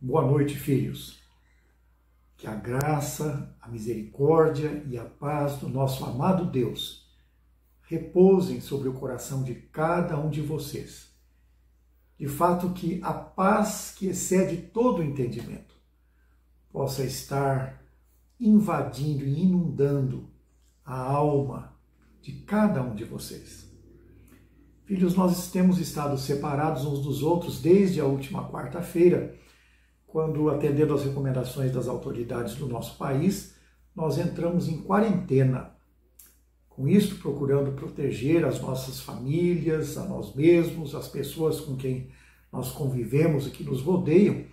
Boa noite, filhos. Que a graça, a misericórdia e a paz do nosso amado Deus repousem sobre o coração de cada um de vocês. De fato, que a paz que excede todo o entendimento possa estar invadindo e inundando a alma de cada um de vocês. Filhos, nós temos estado separados uns dos outros desde a última quarta-feira, quando, atendendo às recomendações das autoridades do nosso país, nós entramos em quarentena. Com isso, procurando proteger as nossas famílias, a nós mesmos, as pessoas com quem nós convivemos e que nos rodeiam,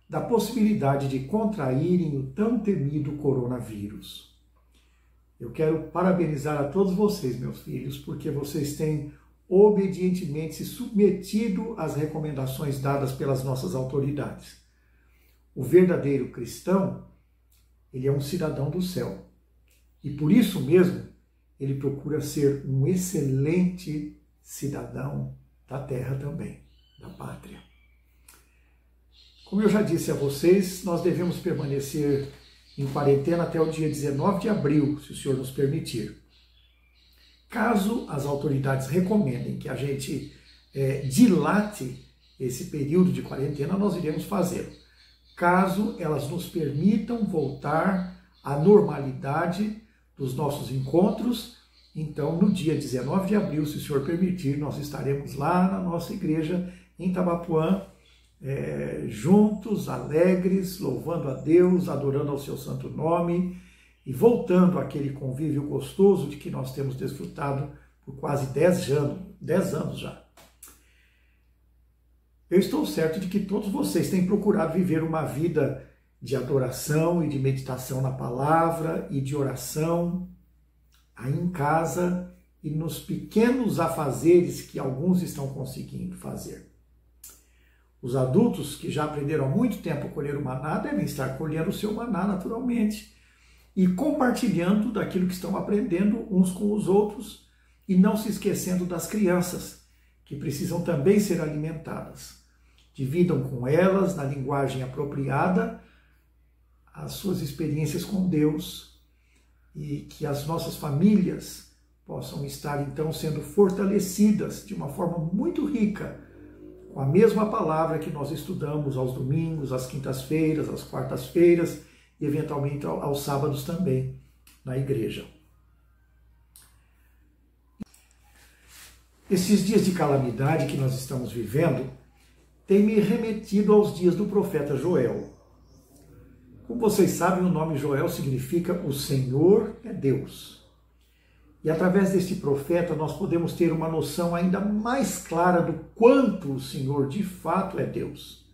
da possibilidade de contraírem o tão temido coronavírus. Eu quero parabenizar a todos vocês, meus filhos, porque vocês têm obedientemente se submetido às recomendações dadas pelas nossas autoridades. O verdadeiro cristão, ele é um cidadão do céu. E por isso mesmo, ele procura ser um excelente cidadão da terra também, da pátria. Como eu já disse a vocês, nós devemos permanecer em quarentena até o dia 19 de abril, se o Senhor nos permitir. Caso as autoridades recomendem que a gente dilate esse período de quarentena, nós iremos fazê-lo. Caso elas nos permitam voltar à normalidade dos nossos encontros, então no dia 19 de abril, se o Senhor permitir, nós estaremos lá na nossa igreja em Tabapuã, juntos, alegres, louvando a Deus, adorando ao seu santo nome e voltando àquele convívio gostoso de que nós temos desfrutado por quase 10 anos já. Eu estou certo de que todos vocês têm procurado viver uma vida de adoração e de meditação na palavra e de oração aí em casa e nos pequenos afazeres que alguns estão conseguindo fazer. Os adultos que já aprenderam há muito tempo a colher o maná devem estar colhendo o seu maná naturalmente e compartilhando daquilo que estão aprendendo uns com os outros e não se esquecendo das crianças, que precisam também ser alimentadas. Dividam com elas, na linguagem apropriada, as suas experiências com Deus e que as nossas famílias possam estar, então, sendo fortalecidas de uma forma muito rica, com a mesma palavra que nós estudamos aos domingos, às quintas-feiras, às quartas-feiras e, eventualmente, aos sábados também, na igreja. Esses dias de calamidade que nós estamos vivendo têm me remetido aos dias do profeta Joel. Como vocês sabem, o nome Joel significa o Senhor é Deus. E através deste profeta nós podemos ter uma noção ainda mais clara do quanto o Senhor de fato é Deus.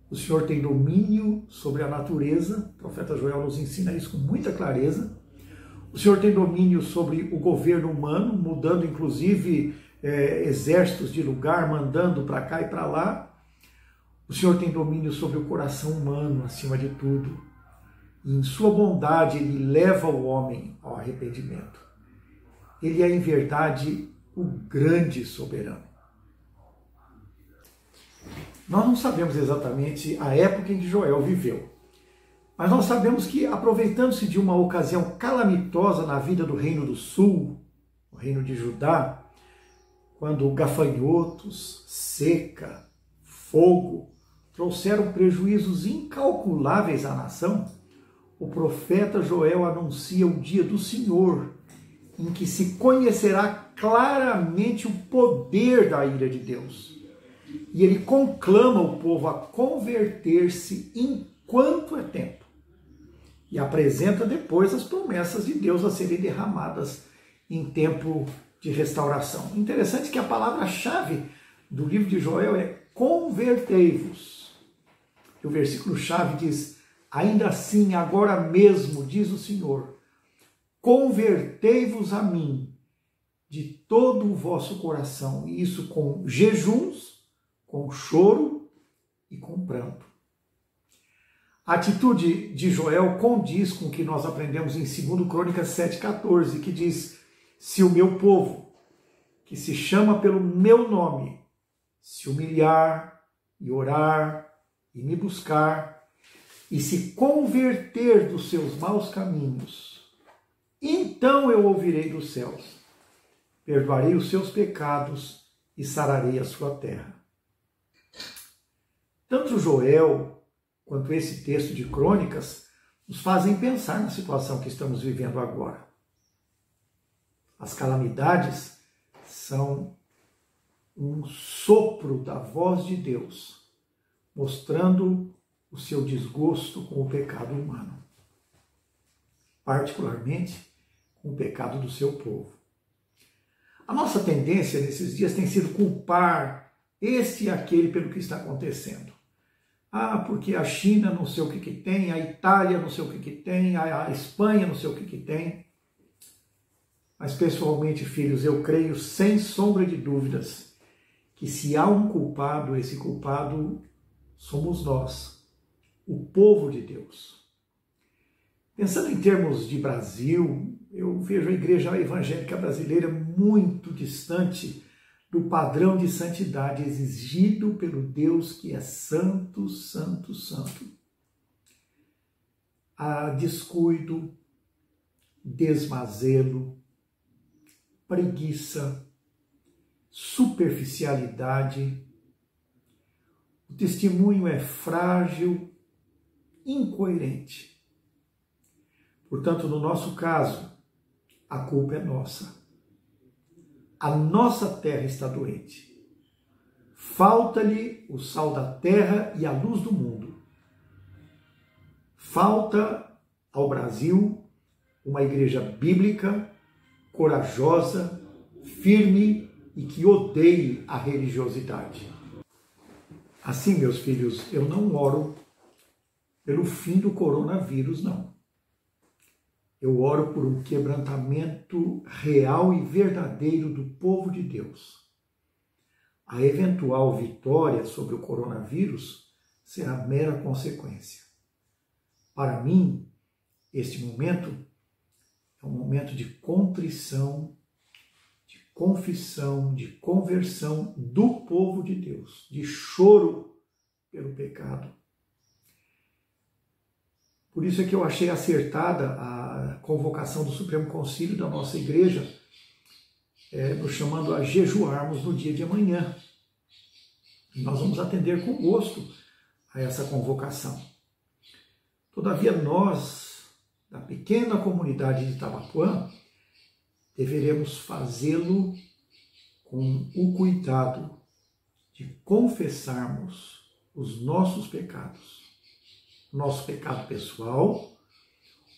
O Senhor tem domínio sobre a natureza, o profeta Joel nos ensina isso com muita clareza. O Senhor tem domínio sobre o governo humano, mudando inclusive exércitos de lugar, mandando para cá e para lá. O Senhor tem domínio sobre o coração humano, acima de tudo. E em sua bondade, Ele leva o homem ao arrependimento. Ele é, em verdade, o grande soberano. Nós não sabemos exatamente a época em que Joel viveu, mas nós sabemos que, aproveitando-se de uma ocasião calamitosa na vida do Reino do Sul, o Reino de Judá, quando gafanhotos, seca, fogo trouxeram prejuízos incalculáveis à nação, o profeta Joel anuncia o dia do Senhor, em que se conhecerá claramente o poder da ira de Deus. E ele conclama o povo a converter-se enquanto é tempo. E apresenta depois as promessas de Deus a serem derramadas em tempo de restauração. Interessante que a palavra-chave do livro de Joel é convertei-vos. E o versículo-chave diz, ainda assim, agora mesmo, diz o Senhor, convertei-vos a mim de todo o vosso coração, e isso com jejuns, com choro e com pranto. A atitude de Joel condiz com o que nós aprendemos em 2 Crônicas 7,14, que diz, se o meu povo, que se chama pelo meu nome, se humilhar e orar e me buscar, e se converter dos seus maus caminhos, então eu ouvirei dos céus, perdoarei os seus pecados e sararei a sua terra. Tanto Joel quanto esse texto de Crônicas nos fazem pensar na situação que estamos vivendo agora. As calamidades são um sopro da voz de Deus, mostrando o seu desgosto com o pecado humano, particularmente com o pecado do seu povo. A nossa tendência nesses dias tem sido culpar este e aquele pelo que está acontecendo. Porque a China não sei o que tem, a Itália não sei o que tem, a Espanha não sei o que tem. Mas pessoalmente, filhos, eu creio sem sombra de dúvidas que se há um culpado, esse culpado somos nós, o povo de Deus. Pensando em termos de Brasil, eu vejo a igreja evangélica brasileira muito distante do padrão de santidade exigido pelo Deus que é santo, santo, santo. Há descuido, desmazelo, preguiça, superficialidade. O testemunho é frágil, incoerente. Portanto, no nosso caso, a culpa é nossa. A nossa terra está doente. Falta-lhe o sal da terra e a luz do mundo. Falta ao Brasil uma igreja bíblica, corajosa, firme e que odeie a religiosidade. Assim, meus filhos, eu não oro pelo fim do coronavírus, não. Eu oro por um quebrantamento real e verdadeiro do povo de Deus. A eventual vitória sobre o coronavírus será mera consequência. Para mim, este momento é um momento de contrição, de confissão, de conversão do povo de Deus, de choro pelo pecado. Por isso é que eu achei acertada a convocação do Supremo Concílio da nossa igreja, nos chamando a jejuarmos no dia de amanhã. E nós vamos atender com gosto a essa convocação. Todavia, nós, da pequena comunidade de Itabapoã, deveremos fazê-lo com o cuidado de confessarmos os nossos pecados. O nosso pecado pessoal,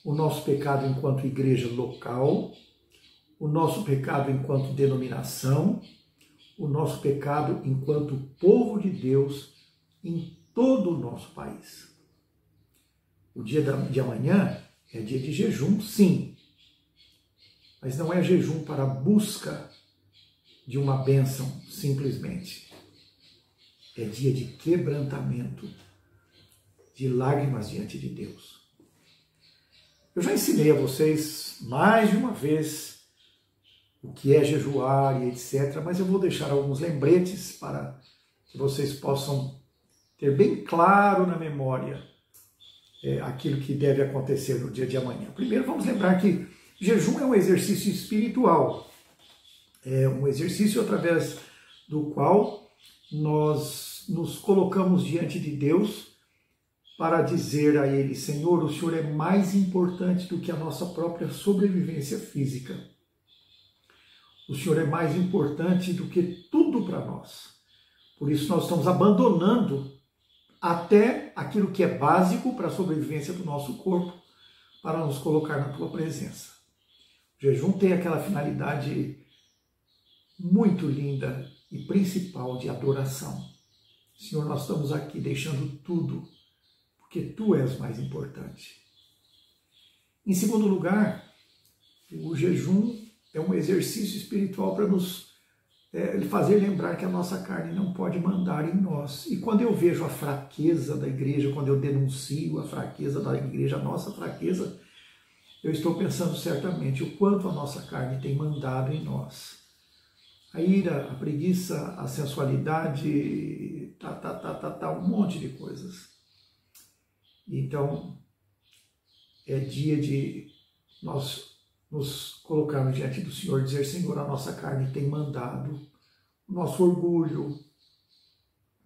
o nosso pecado enquanto igreja local, o nosso pecado enquanto denominação, o nosso pecado enquanto povo de Deus em todo o nosso país. O dia de amanhã é dia de jejum, sim, mas não é jejum para a busca de uma bênção, simplesmente. É dia de quebrantamento, de lágrimas diante de Deus. Eu já ensinei a vocês mais de uma vez o que é jejuar e etc., mas eu vou deixar alguns lembretes para que vocês possam ter bem claro na memória aquilo que deve acontecer no dia de amanhã. Primeiro, vamos lembrar que jejum é um exercício espiritual, é um exercício através do qual nós nos colocamos diante de Deus para dizer a Ele: Senhor, o Senhor é mais importante do que a nossa própria sobrevivência física. O Senhor é mais importante do que tudo para nós. Por isso nós estamos abandonando até aquilo que é básico para a sobrevivência do nosso corpo, para nos colocar na Tua presença. O jejum tem aquela finalidade muito linda e principal de adoração. Senhor, nós estamos aqui deixando tudo, porque Tu és mais importante. Em segundo lugar, o jejum é um exercício espiritual para nos fazer lembrar que a nossa carne não pode mandar em nós. E quando eu vejo a fraqueza da igreja, quando eu denuncio a fraqueza da igreja, a nossa fraqueza, eu estou pensando certamente o quanto a nossa carne tem mandado em nós. A ira, a preguiça, a sensualidade, um monte de coisas. Então, é dia de nós nos colocarmos diante do Senhor, dizer: Senhor, a nossa carne tem mandado, o nosso orgulho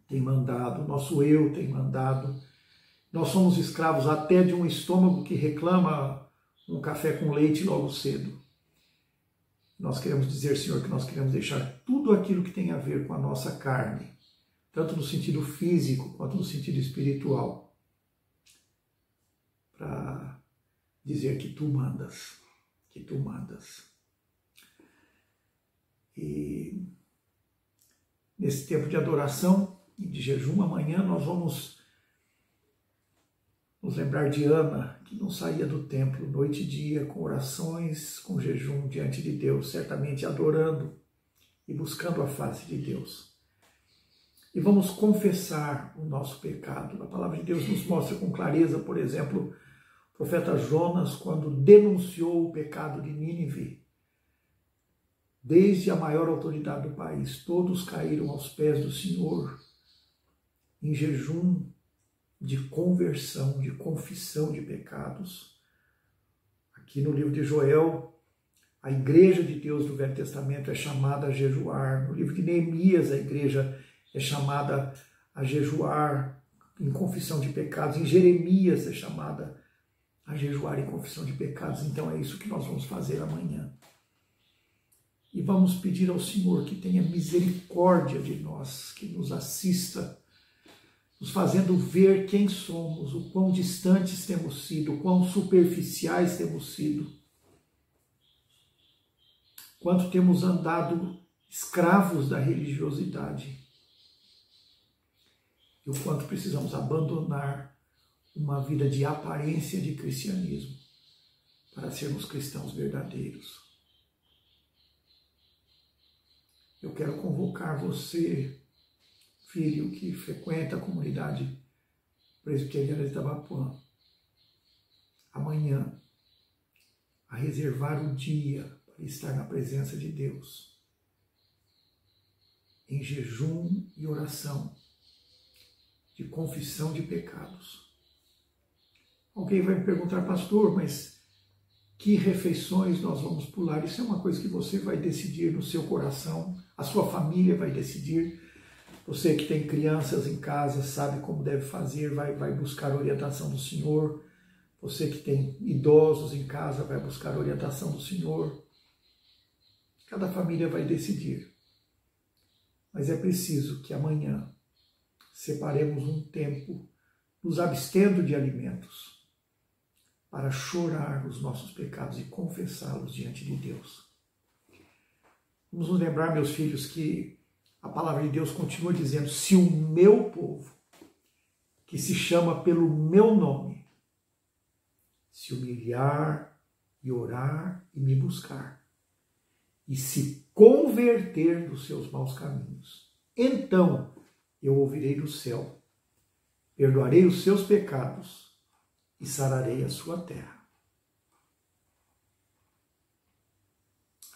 tem mandado, o nosso eu tem mandado. Nós somos escravos até de um estômago que reclama um café com leite logo cedo. Nós queremos dizer, Senhor, que nós queremos deixar tudo aquilo que tem a ver com a nossa carne, tanto no sentido físico quanto no sentido espiritual, para dizer que Tu mandas, que Tu mandas. E nesse tempo de adoração e de jejum, amanhã nós vamos nos lembrar de Ana, que não saía do templo noite e dia, com orações, com jejum diante de Deus, certamente adorando e buscando a face de Deus. E vamos confessar o nosso pecado. A palavra de Deus nos mostra com clareza, por exemplo, o profeta Jonas, quando denunciou o pecado de Nínive, desde a maior autoridade do país, todos caíram aos pés do Senhor, em jejum de conversão, de confissão de pecados. Aqui no livro de Joel, a igreja de Deus do Velho Testamento é chamada a jejuar. No livro de Neemias, a igreja é chamada a jejuar em confissão de pecados. Em Jeremias é chamada a jejuar em confissão de pecados. Então é isso que nós vamos fazer amanhã. E vamos pedir ao Senhor que tenha misericórdia de nós, que nos assista, nos fazendo ver quem somos, o quão distantes temos sido, o quão superficiais temos sido, quanto temos andado escravos da religiosidade e o quanto precisamos abandonar uma vida de aparência de cristianismo para sermos cristãos verdadeiros. Eu quero convocar você, filho que frequenta a comunidade presbiteriana de Itabapuã, amanhã, a reservar o dia para estar na presença de Deus, em jejum e oração, de confissão de pecados. Alguém vai me perguntar: pastor, mas que refeições nós vamos pular? Isso é uma coisa que você vai decidir no seu coração, a sua família vai decidir. Você que tem crianças em casa sabe como deve fazer, vai buscar a orientação do Senhor. Você que tem idosos em casa vai buscar a orientação do Senhor. Cada família vai decidir. Mas é preciso que amanhã separemos um tempo, nos abstendo de alimentos, para chorar os nossos pecados e confessá-los diante de Deus. Vamos nos lembrar, meus filhos, que a palavra de Deus continua dizendo: se o meu povo, que se chama pelo meu nome, se humilhar e orar e me buscar, e se converter dos seus maus caminhos, então eu ouvirei do céu, perdoarei os seus pecados e sararei a sua terra.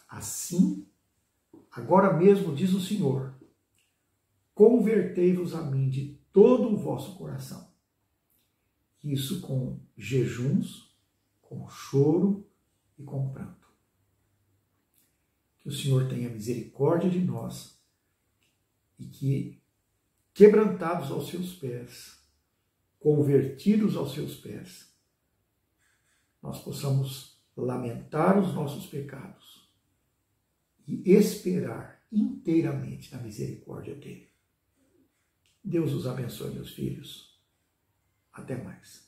Assim, agora mesmo, diz o Senhor, convertei-vos a mim de todo o vosso coração. Isso com jejuns, com choro e com pranto. Que o Senhor tenha misericórdia de nós e que, quebrantados aos seus pés, convertidos aos seus pés, nós possamos lamentar os nossos pecados e esperar inteiramente na misericórdia dele. Deus os abençoe, meus filhos. Até mais.